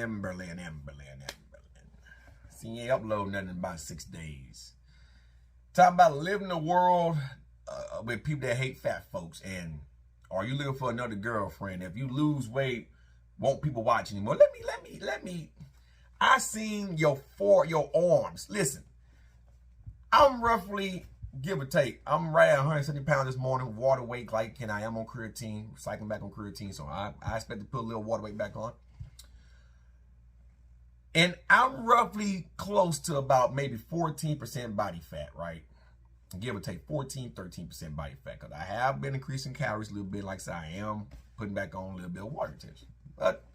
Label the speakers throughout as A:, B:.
A: Amberlynn. See, you ain't upload nothing in about 6 days. Talking about living in a world with people that hate fat folks. And are you looking for another girlfriend? If you lose weight, won't people watch anymore? Let me. I seen your arms. Listen, I'm roughly, give or take, I'm right at 170 pounds this morning, water weight glycogen. I am on creatine, cycling back on creatine, so I expect to put a little water weight back on. And I'm roughly close to about maybe 14% body fat, right? Give or take 14, 13% body fat, because I have been increasing calories a little bit. Like I said, I am putting back on a little bit of water retention. But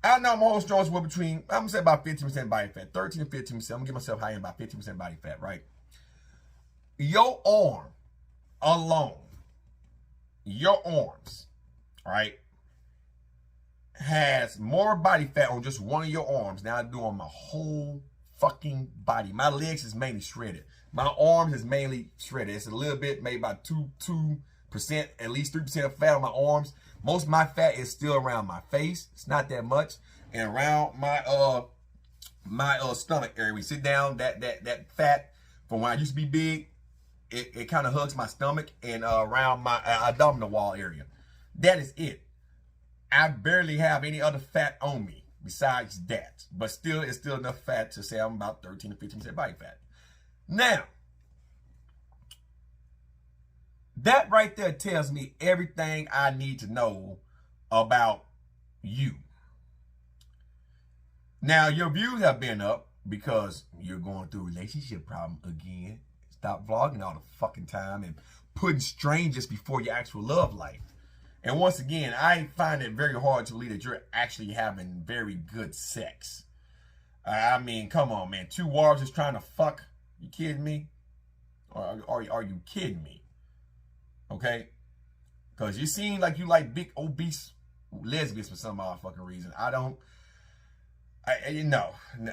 A: I know my whole strong were between, I'm going to say about 15% body fat, 13 to 15%. I'm going to give myself high end about 15% body fat, right? Your arm alone, your arms, right, has more body fat on just one of your arms than I do on my whole fucking body. My legs is mainly shredded. My arms is mainly shredded. It's a little bit, maybe about 2%, at least 3% of fat on my arms. Most of my fat is still around my face. It's not that much. And around my stomach area. We sit down, that fat from when I used to be big, it kind of hugs my stomach and around my abdominal wall area. That is it. I barely have any other fat on me besides that. But still, it's still enough fat to say I'm about 13 to 15% body fat. Now, that right there tells me everything I need to know about you. Now, your views have been up because you're going through a relationship problem again. Stop vlogging all the fucking time and putting strangers before your actual love life. And once again, I find it very hard to believe that you're actually having very good sex. I mean, come on, man. 2 warriors just trying to fuck. You kidding me? Or are you kidding me? Okay? Because you seem like you like big, obese lesbians for some odd fucking reason. No.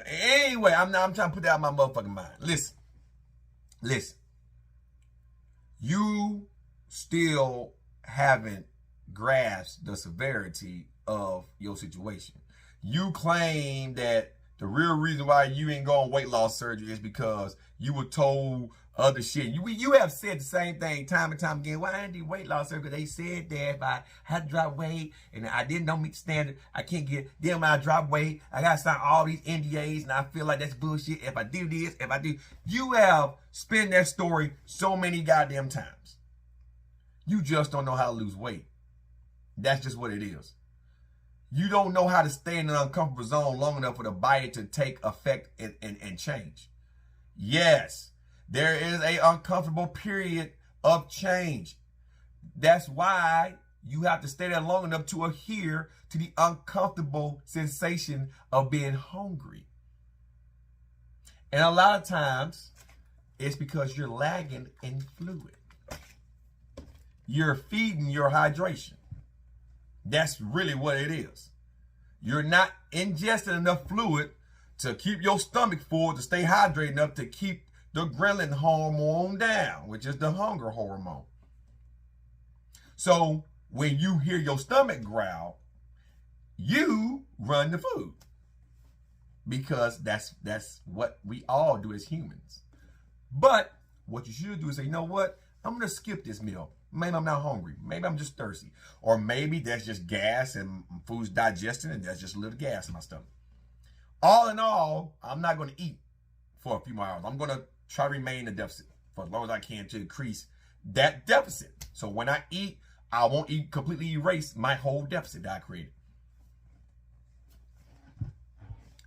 A: Anyway, I'm trying to put that out of my motherfucking mind. Listen. You still haven't grasped the severity of your situation. You claim that the real reason why you ain't going weight loss surgery is because you were told other shit. You have said the same thing time and time again. Why I didn't do weight loss surgery? They said that if I had to drop weight and I don't meet the standard, I can't get. Then when I drop weight, I gotta sign all these NDAs, and I feel like that's bullshit. If I do this, you have spun that story so many goddamn times. You just don't know how to lose weight. That's just what it is. You don't know how to stay in an uncomfortable zone long enough for the body to take effect and change. Yes, there is an uncomfortable period of change. That's why you have to stay there long enough to adhere to the uncomfortable sensation of being hungry. And a lot of times, it's because you're lagging in fluid. You're feeding your hydration. That's really what it is. You're not ingesting enough fluid to keep your stomach full, to stay hydrated enough to keep the ghrelin hormone down, which is the hunger hormone. So when you hear your stomach growl, you run the food. Because that's what we all do as humans. But what you should do is say, you know what? I'm going to skip this meal. Maybe I'm not hungry. Maybe I'm just thirsty. Or maybe that's just gas and food's digesting and there's just a little gas in my stomach. All in all, I'm not going to eat for a few more hours. I'm going to try to remain in the deficit for as long as I can to increase that deficit. So when I eat, I won't completely erase my whole deficit that I created.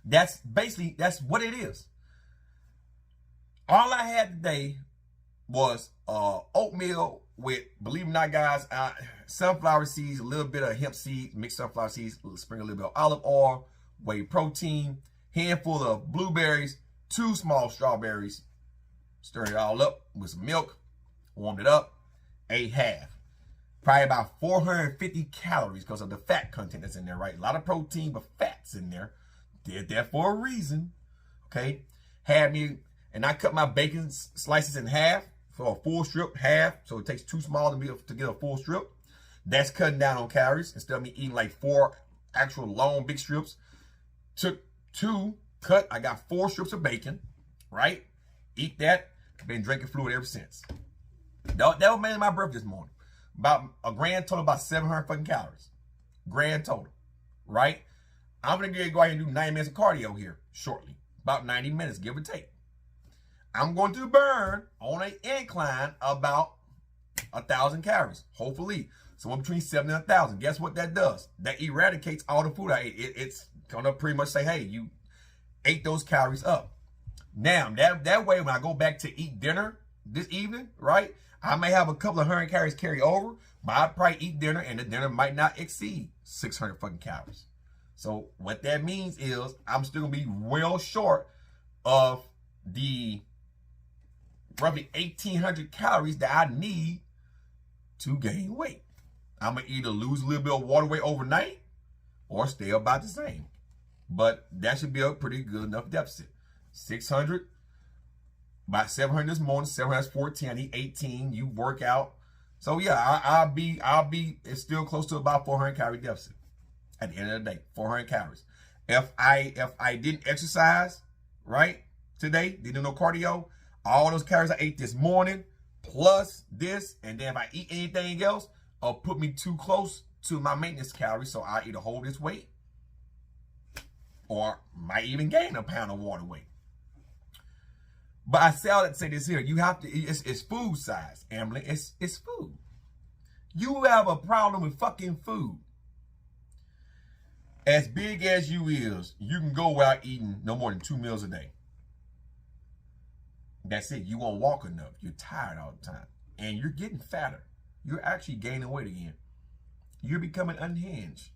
A: That's what it is. All I had today was oatmeal with, believe it or not, guys, sunflower seeds, a little bit of hemp seeds, mixed sunflower seeds, sprinkle a little bit of olive oil, whey protein, handful of blueberries, 2 small strawberries, stirred it all up with some milk, warmed it up, ate half. Probably about 450 calories because of the fat content that's in there, right? A lot of protein, but fat's in there. Did that for a reason, okay? And I cut my bacon slices in half. For a full strip, half, so it takes 2 small to get a full strip. That's cutting down on calories. Instead of me eating like 4 actual long big strips, Took 2, cut. I got 4 strips of bacon, right? Eat that. Been drinking fluid ever since. That was mainly my breakfast this morning. About a grand total, about 700 fucking calories. Grand total, right? I'm going to go ahead and do 90 minutes of cardio here shortly. About 90 minutes, give or take. I'm going to burn on an incline about 1,000 calories, hopefully. Somewhere between 7 and 1,000. Guess what that does? That eradicates all the food I ate. It's going to pretty much say, hey, you ate those calories up. Now, that way, when I go back to eat dinner this evening, right, I may have a couple of 100 calories carry over, but I'll probably eat dinner, and the dinner might not exceed 600 fucking calories. So what that means is I'm still going to be well short of the roughly 1,800 calories that I need to gain weight. I'm going to either lose a little bit of water weight overnight or stay about the same. But that should be a pretty good enough deficit. 600, about 700 this morning, 700 is 14, I need 18, you work out. So yeah, I'll be, it's still close to about 400 calorie deficit at the end of the day, 400 calories. If I didn't exercise, right, today, didn't do no cardio, all those calories I ate this morning, plus this, and then if I eat anything else, it'll put me too close to my maintenance calories, so I'll either hold this weight or might even gain a pound of water weight. But I say all that to say this here. You have to, it's food size, Amberlynn. It's food. You have a problem with fucking food. As big as you is, you can go without eating no more than 2 meals a day. That's it. You won't walk enough. You're tired all the time. And you're getting fatter. You're actually gaining weight again. You're becoming unhinged.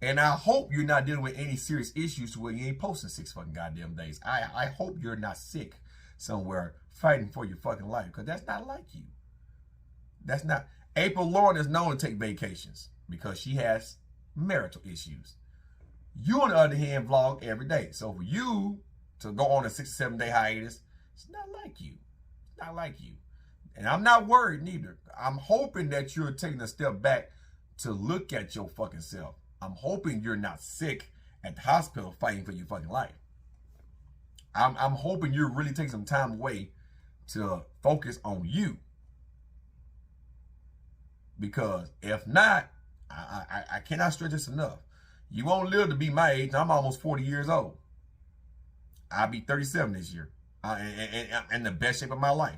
A: And I hope you're not dealing with any serious issues to where you ain't posting 6 fucking goddamn days. I hope you're not sick somewhere fighting for your fucking life, because that's not like you. That's not. April Lauren is known to take vacations because she has marital issues. You, on the other hand, vlog every day. So for you to go on a 6 or 7 day hiatus, it's not like you. It's not like you. And I'm not worried neither. I'm hoping that you're taking a step back to look at your fucking self. I'm hoping you're not sick at the hospital fighting for your fucking life. I'm hoping you're really taking some time away to focus on you. Because if not, I cannot stress this enough. You won't live to be my age. I'm almost 40 years old. I'll be 37 this year. In the best shape of my life.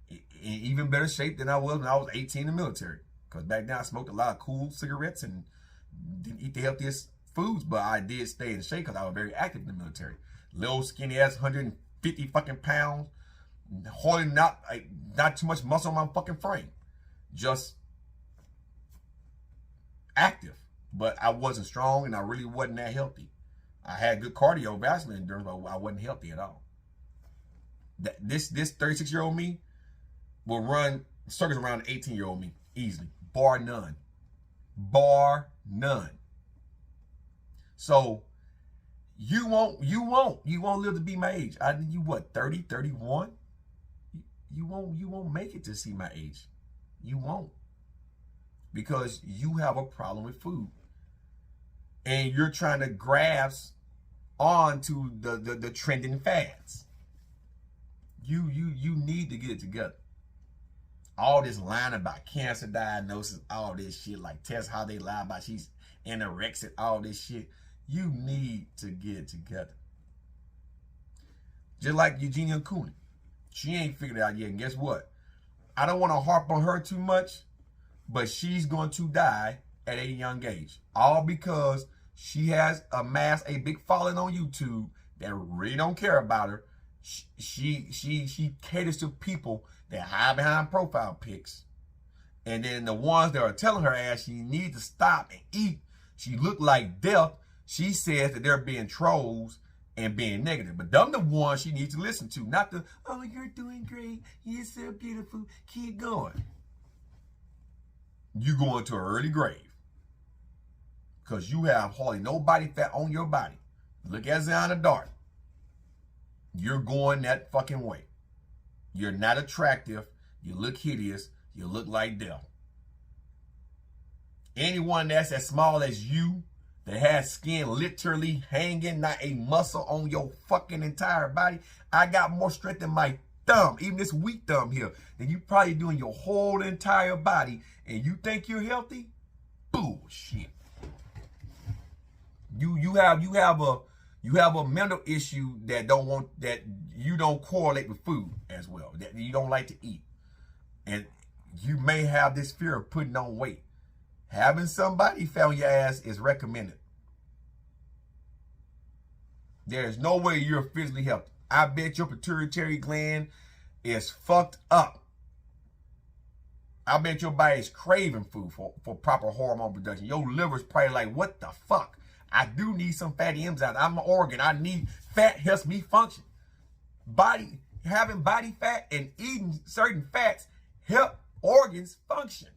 A: In even better shape than I was when I was 18 in the military. Because back then I smoked a lot of cool cigarettes and didn't eat the healthiest foods, but I did stay in shape because I was very active in the military. Little skinny ass, 150 fucking pounds, holding not too much muscle on my fucking frame. Just active. But I wasn't strong and I really wasn't that healthy. I had good cardiovascular endurance, but I wasn't healthy at all. This 36-year-old me will run circles around the 18-year-old me easily, bar none. Bar none. So you won't live to be my age. You what, 30, 31? You won't make it to see my age. You won't. Because you have a problem with food. And you're trying to grasp onto the trending fads. You need to get it together. All this lying about cancer diagnosis, all this shit, like Tess, how they lie about she's anorexic, all this shit. You need to get it together. Just like Eugenia Cooney. She ain't figured it out yet. And guess what? I don't want to harp on her too much, but she's going to die at a young age. All because she has amassed a big following on YouTube that really don't care about her. She caters to people that hide behind profile pics. And then the ones that are telling her ass she needs to stop and eat, she look like death. She says that they're being trolls and being negative. But them the ones she needs to listen to. Not the, oh, you're doing great. You're so beautiful. Keep going. You going to an early grave. Because you have hardly no body fat on your body. Look at Zion Dart. You're going that fucking way. You're not attractive. You look hideous. You look like death. Anyone that's as small as you that has skin literally hanging, not a muscle on your fucking entire body. I got more strength in my thumb, even this weak thumb here, than you probably do in your whole entire body. And you think you're healthy? Bullshit. You have a mental issue that you don't correlate with food as well, that you don't like to eat. And you may have this fear of putting on weight. Having somebody fat on your ass is recommended. There's no way you're physically healthy. I bet your pituitary gland is fucked up. I bet your body is craving food for proper hormone production. Your liver's probably like, what the fuck? I do need some fatty enzymes. I'm an organ. I need fat helps me function. Having body fat and eating certain fats help organs function.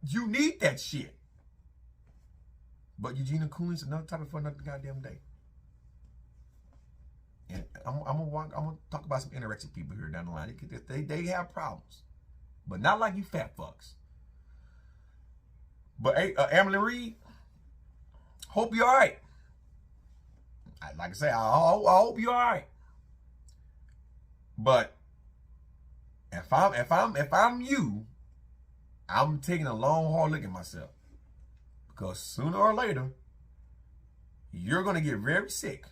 A: You need that shit. But Eugenia Cooley's another topic for another goddamn day. And I'm gonna talk about some anorexic people here down the line. They have problems, but not like you fat fucks. But hey, Amberlynn Reid, hope you're all right. Like I say, I hope you're all right. But if I'm you, I'm taking a long, hard look at myself, because sooner or later, you're gonna get very sick.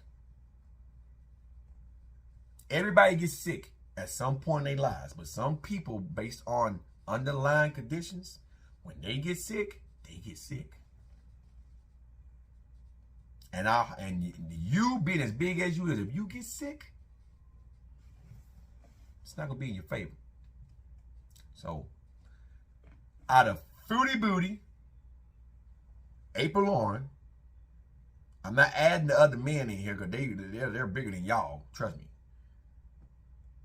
A: Everybody gets sick at some point in their lives, but some people, based on underlying conditions, when they get sick, they get sick. And you being as big as you is, if you get sick, it's not gonna be in your favor. So, out of Fruity Booty, April Lauren, I'm not adding the other men in here because they're bigger than y'all. Trust me.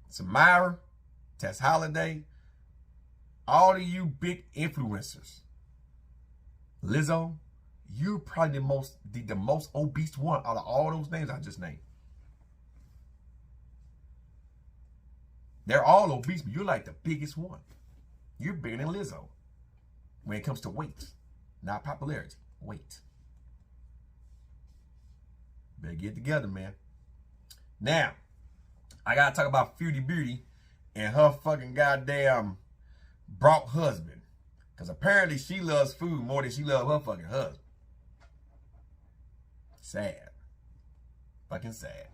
A: Savar, Tess Holiday, all of you big influencers. Lizzo, you're probably the most obese one out of all those names I just named. They're all obese, but you're like the biggest one. You're bigger than Lizzo when it comes to weight, not popularity, weight. Better get together, man. Now, I gotta talk about Fruity Beauty and her fucking goddamn brought husband. Because apparently she loves food more than she loves her fucking husband. Sad. Fucking sad.